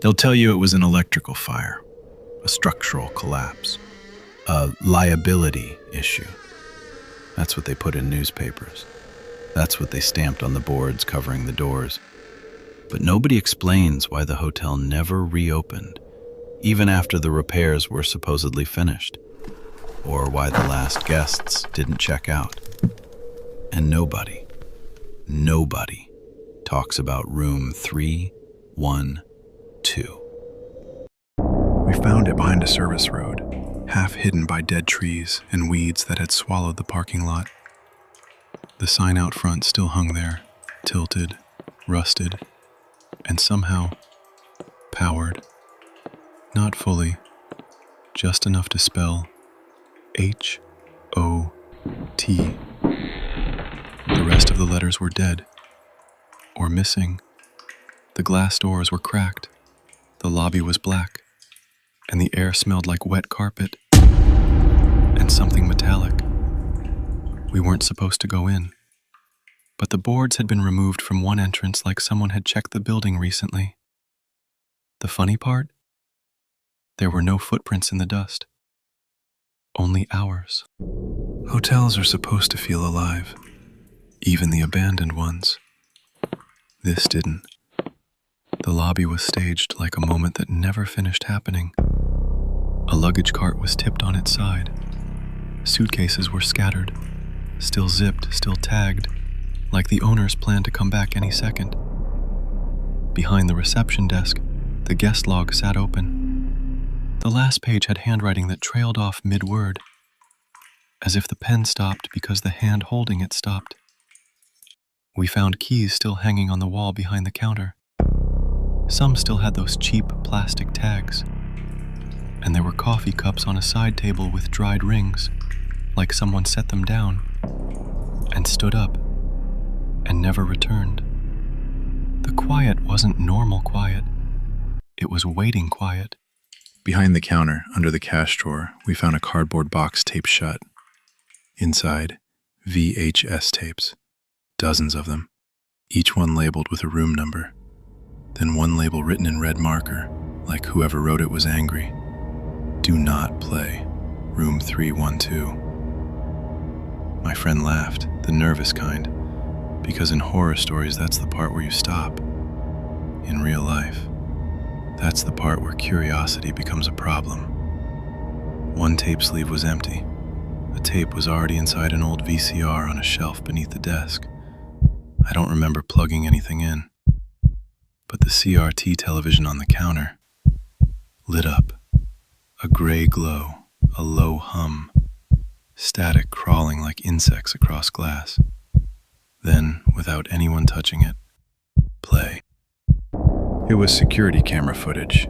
They'll tell you it was an electrical fire, a structural collapse, a liability issue. That's what they put in newspapers. That's what they stamped on the boards covering the doors. But nobody explains why the hotel never reopened, even after the repairs were supposedly finished, or why the last guests didn't check out. And nobody talks about room 312. We found it behind a service road, half hidden by dead trees and weeds that had swallowed the parking lot. The sign out front still hung there, tilted, rusted, and somehow powered. Not fully, just enough to spell H-O-T. The rest of the letters were dead, or missing. The glass doors were cracked, the lobby was black, and the air smelled like wet carpet and something metallic. We weren't supposed to go in, but the boards had been removed from one entrance like someone had checked the building recently. The funny part? There were no footprints in the dust. Only ours. Hotels are supposed to feel alive, even the abandoned ones. This didn't. The lobby was staged like a moment that never finished happening. A luggage cart was tipped on its side. Suitcases were scattered, still zipped, still tagged, like the owners planned to come back any second. Behind the reception desk, the guest log sat open. The last page had handwriting that trailed off mid-word, as if the pen stopped because the hand holding it stopped. We found keys still hanging on the wall behind the counter. Some still had those cheap plastic tags, and there were coffee cups on a side table with dried rings, like someone set them down and stood up and never returned. The quiet wasn't normal quiet. It was waiting quiet. Behind the counter, under the cash drawer, we found a cardboard box taped shut. Inside, VHS tapes. Dozens of them, each one labeled with a room number. Then one label written in red marker, like whoever wrote it was angry. Do not play. Room 312. My friend laughed, the nervous kind, because in horror stories that's the part where you stop. In real life, that's the part where curiosity becomes a problem. One tape sleeve was empty. A tape was already inside an old VCR on a shelf beneath the desk. I don't remember plugging anything in, but the CRT television on the counter lit up. A gray glow, a low hum, static crawling like insects across glass. Then, without anyone touching it, play. It was security camera footage.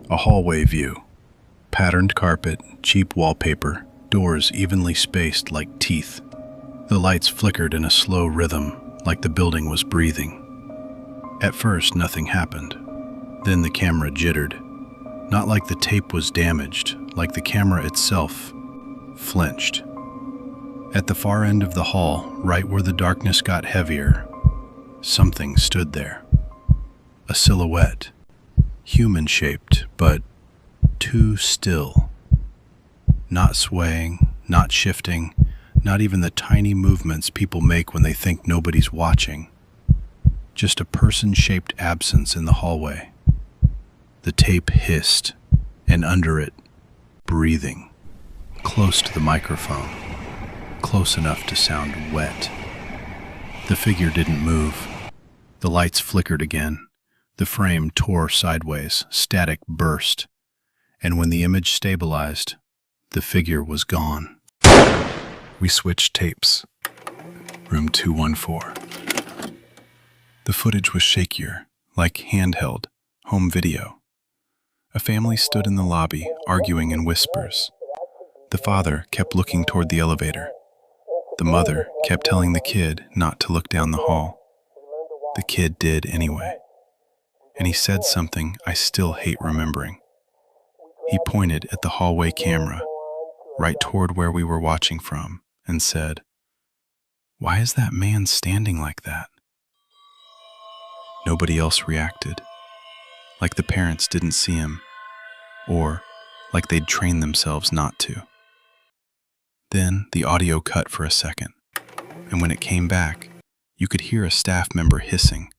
A hallway view. Patterned carpet, cheap wallpaper, doors evenly spaced like teeth. The lights flickered in a slow rhythm, like the building was breathing. At first, nothing happened. Then the camera jittered. Not like the tape was damaged, like the camera itself flinched. At the far end of the hall, right where the darkness got heavier, something stood there. A silhouette, human-shaped, but too still. Not swaying, not shifting, not even the tiny movements people make when they think nobody's watching. Just a person-shaped absence in the hallway. The tape hissed, and under it, breathing, close to the microphone, close enough to sound wet. The figure didn't move. The lights flickered again. The frame tore sideways, static burst, and when the image stabilized, the figure was gone. We switched tapes. Room 214. The footage was shakier, like handheld, home video. A family stood in the lobby, arguing in whispers. The father kept looking toward the elevator. The mother kept telling the kid not to look down the hall. The kid did anyway. And he said something I still hate remembering. He pointed at the hallway camera, right toward where we were watching from, and said, "Why is that man standing like that?" Nobody else reacted. like the parents didn't see him, or like they'd trained themselves not to. Then the audio cut for a second, and when it came back, you could hear a staff member hissing,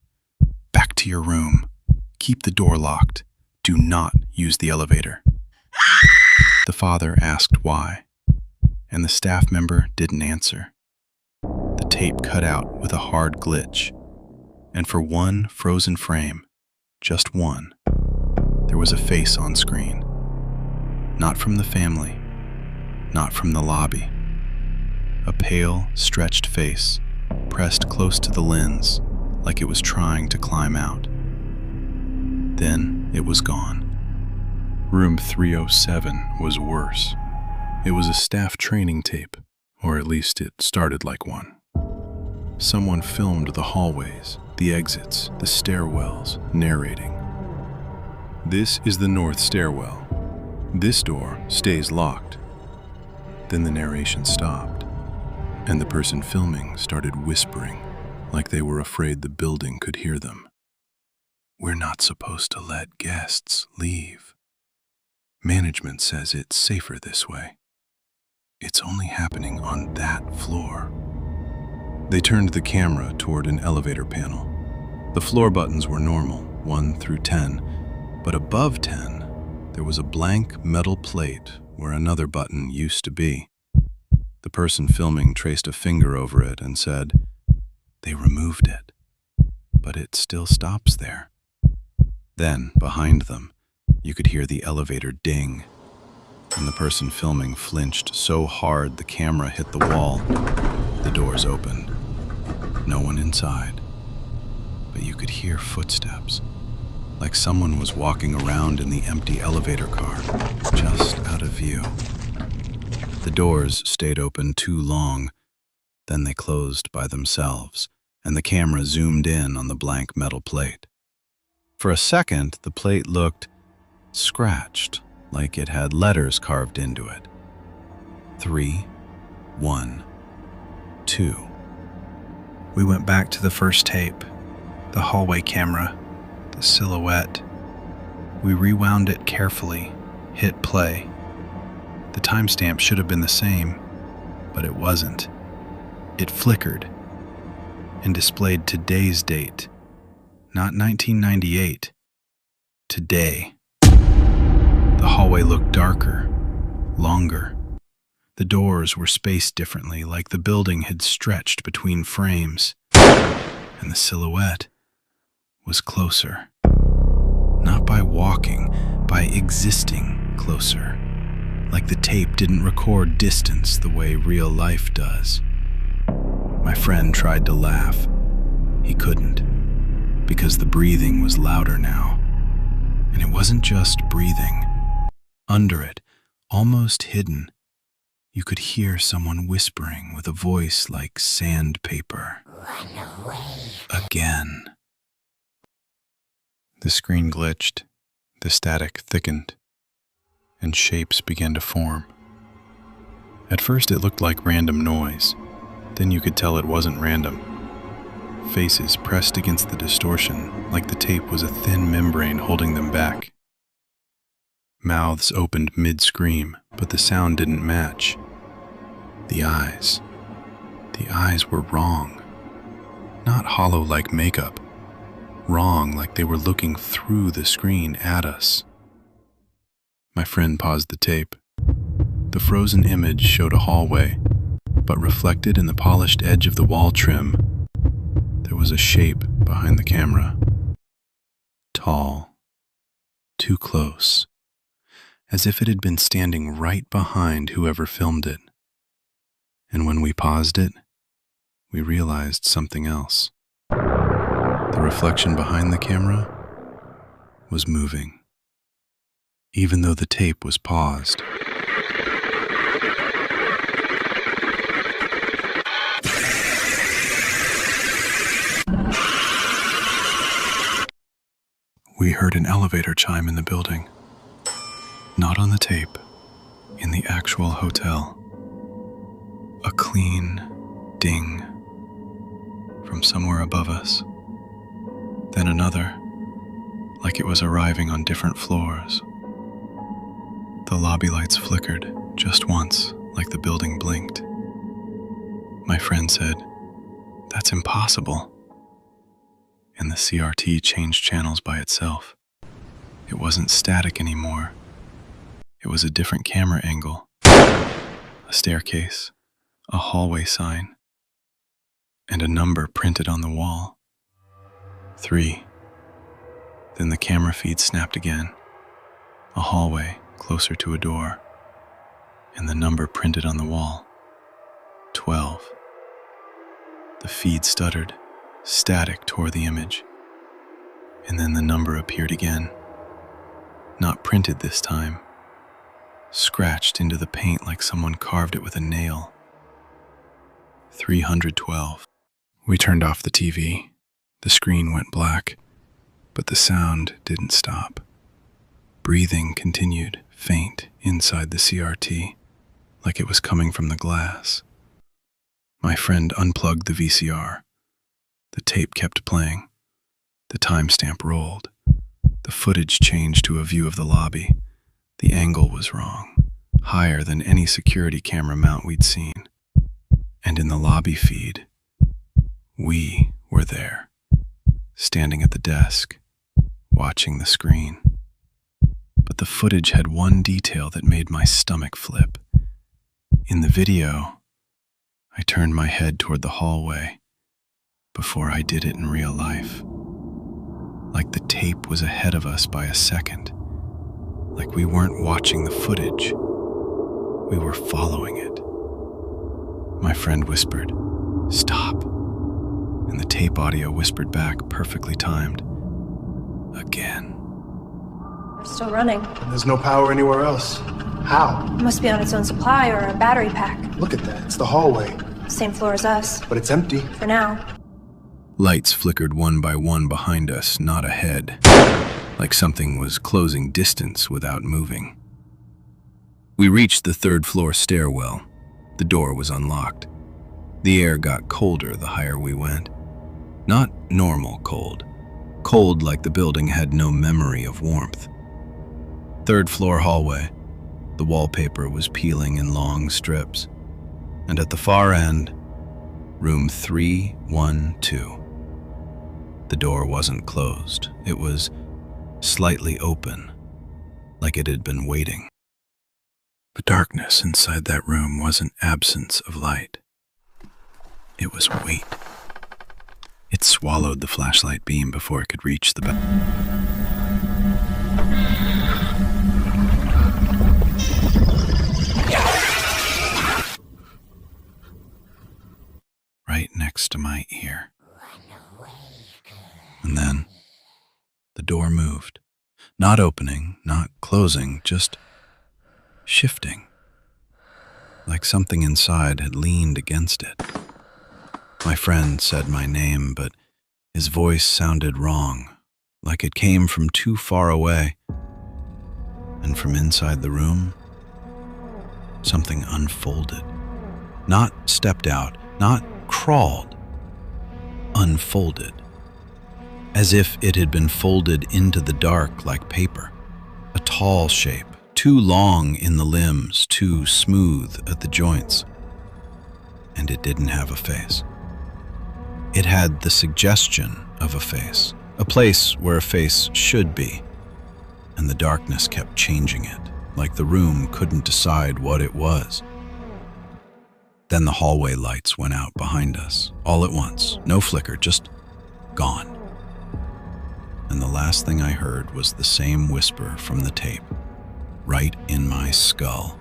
"Back to your room. Keep the door locked. Do not use the elevator." The father asked why, and the staff member didn't answer. The tape cut out with a hard glitch, and for one frozen frame, just one, there was a face on screen. Not from the family, not from the lobby. A pale, stretched face, pressed close to the lens, like it was trying to climb out. Then it was gone. Room 307 was worse. It was a staff training tape, or at least it started like one. Someone filmed the hallways, the exits, the stairwells, narrating. "This is the north stairwell. This door stays locked." Then the narration stopped, and the person filming started whispering, like they were afraid the building could hear them. "We're not supposed to let guests leave. Management says it's safer this way. It's only happening on that floor." They turned the camera toward an elevator panel. The floor buttons were normal, 1 through 10, but above 10, there was a blank metal plate where another button used to be. The person filming traced a finger over it and said, "They removed it, but it still stops there." Then, behind them, you could hear the elevator ding, and the person filming flinched so hard the camera hit the wall. The doors opened. No one inside, but you could hear footsteps, like someone was walking around in the empty elevator car, just out of view. The doors stayed open too long, then they closed by themselves, and the camera zoomed in on the blank metal plate. For a second, the plate looked scratched, like it had letters carved into it. 3, 1, 2. We went back to the first tape, the hallway camera, the silhouette. We rewound it carefully, hit play. The timestamp should have been the same, but it wasn't. It flickered and displayed today's date, not 1998, today. The hallway looked darker, longer. The doors were spaced differently, like the building had stretched between frames. And the silhouette was closer. Not by walking, by existing closer. Like the tape didn't record distance the way real life does. My friend tried to laugh. He couldn't, because the breathing was louder now. And it wasn't just breathing. Under it, almost hidden, you could hear someone whispering with a voice like sandpaper. "Run away." Again. The screen glitched, the static thickened, and shapes began to form. At first it looked like random noise, then you could tell it wasn't random. Faces pressed against the distortion, like the tape was a thin membrane holding them back. Mouths opened mid-scream, but the sound didn't match. The eyes were wrong. Not hollow like makeup. Wrong like they were looking through the screen at us. My friend paused the tape. The frozen image showed a hallway, but reflected in the polished edge of the wall trim, there was a shape behind the camera. Tall. Too close. As if it had been standing right behind whoever filmed it. And when we paused it, we realized something else. The reflection behind the camera was moving, even though the tape was paused. We heard an elevator chime in the building. Not on the tape, in the actual hotel. A clean ding from somewhere above us. Then another, like it was arriving on different floors. The lobby lights flickered just once, like the building blinked. My friend said, "That's impossible." And the CRT changed channels by itself. It wasn't static anymore. It was a different camera angle, a staircase, a hallway sign, and a number printed on the wall. 3. Then the camera feed snapped again, a hallway closer to a door, and the number printed on the wall. 12. The feed stuttered, static tore the image, and then the number appeared again, not printed this time, scratched into the paint like someone carved it with a nail. 312. We turned off the TV. The screen went black, but the sound didn't stop. Breathing continued, faint, inside the CRT, like it was coming from the glass. My friend unplugged the VCR. The tape kept playing. The timestamp rolled. The footage changed to a view of the lobby. The angle was wrong, higher than any security camera mount we'd seen. And in the lobby feed, we were there, standing at the desk, watching the screen. But the footage had one detail that made my stomach flip. In the video, I turned my head toward the hallway before I did it in real life. Like the tape was ahead of us by a second. Like we weren't watching the footage. We were following it. My friend whispered, "Stop." And the tape audio whispered back, perfectly timed. Again. We're still running. There's no power anywhere else. How? It must be on its own supply or a battery pack. Look at that. It's the hallway. Same floor as us, But it's empty. for now. Lights flickered one by one behind us, not ahead, like something was closing distance without moving. We reached the third-floor stairwell. The door was unlocked. The air got colder the higher we went. Not normal cold. Cold like the building had no memory of warmth. Third-floor hallway. The wallpaper was peeling in long strips. And at the far end, room 312. The door wasn't closed. It was slightly open, like it had been waiting. The darkness inside that room wasn't absence of light. It was weight. It swallowed the flashlight beam before it could reach the bed. Right next to my ear. And then the door moved. Not opening, not closing, just shifting. Like something inside had leaned against it. My friend said my name, but his voice sounded wrong, like it came from too far away. And from inside the room, something unfolded. Not stepped out, not crawled, unfolded. As if it had been folded into the dark like paper. A tall shape, too long in the limbs, too smooth at the joints. And it didn't have a face. It had the suggestion of a face, a place where a face should be. And the darkness kept changing it, like the room couldn't decide what it was. Then the hallway lights went out behind us, all at once, no flicker, just gone. And the last thing I heard was the same whisper from the tape, right in my skull.